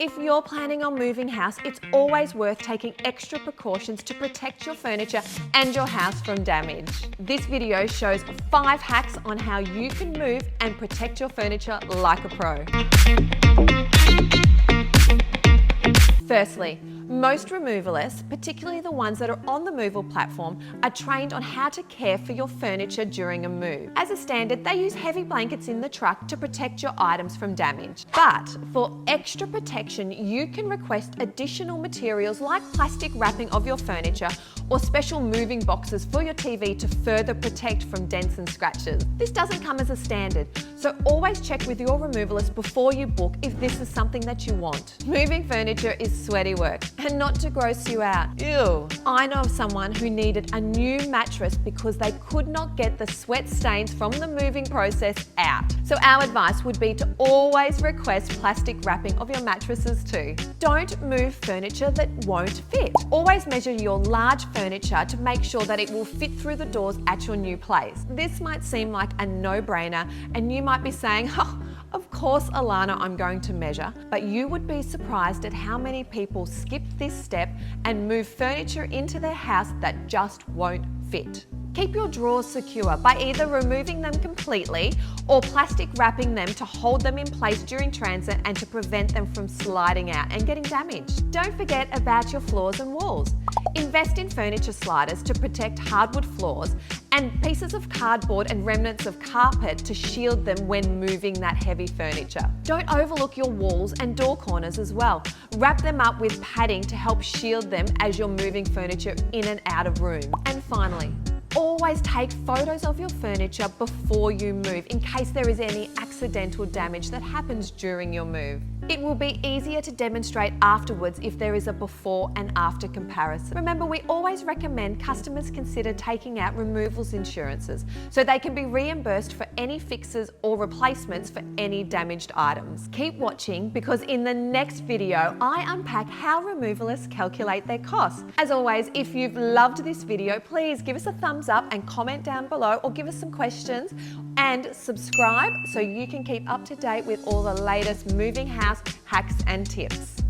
If you're planning on moving house, it's always worth taking extra precautions to protect your furniture and your house from damage. This video shows 5 hacks on how you can move and protect your furniture like a pro. Firstly, most removalists, particularly the ones that are on the Movable platform, are trained on how to care for your furniture during a move. As a standard, they use heavy blankets in the truck to protect your items from damage. But for extra protection, you can request additional materials like plastic wrapping of your furniture or special moving boxes for your TV to further protect from dents and scratches. This doesn't come as a standard, so always check with your removalist before you book if this is something that you want. Moving furniture is sweaty work, and not to gross you out. Ew. I know of someone who needed a new mattress because they could not get the sweat stains from the moving process out. So our advice would be to always request plastic wrapping of your mattresses too. Don't move furniture that won't fit. Always measure your large furniture to make sure that it will fit through the doors at your new place. This might seem like a no-brainer, and you might be saying, oh, of course, Alana, I'm going to measure, but you would be surprised at how many people skip this step and move furniture into their house that just won't fit. Keep your drawers secure by either removing them completely or plastic wrapping them to hold them in place during transit and to prevent them from sliding out and getting damaged. Don't forget about your floors and walls. Invest in furniture sliders to protect hardwood floors and pieces of cardboard and remnants of carpet to shield them when moving that heavy furniture. Don't overlook your walls and door corners as well. Wrap them up with padding to help shield them as you're moving furniture in and out of room. And finally, always take photos of your furniture before you move in case there is any accidental damage that happens during your move. It will be easier to demonstrate afterwards if there is a before and after comparison. Remember, we always recommend customers consider taking out removals insurances so they can be reimbursed for any fixes or replacements for any damaged items. Keep watching because in the next video, I unpack how removalists calculate their costs. As always, if you've loved this video, please give us a thumbs up and comment down below or give us some questions and subscribe so you can keep up to date with all the latest moving house hacks and tips.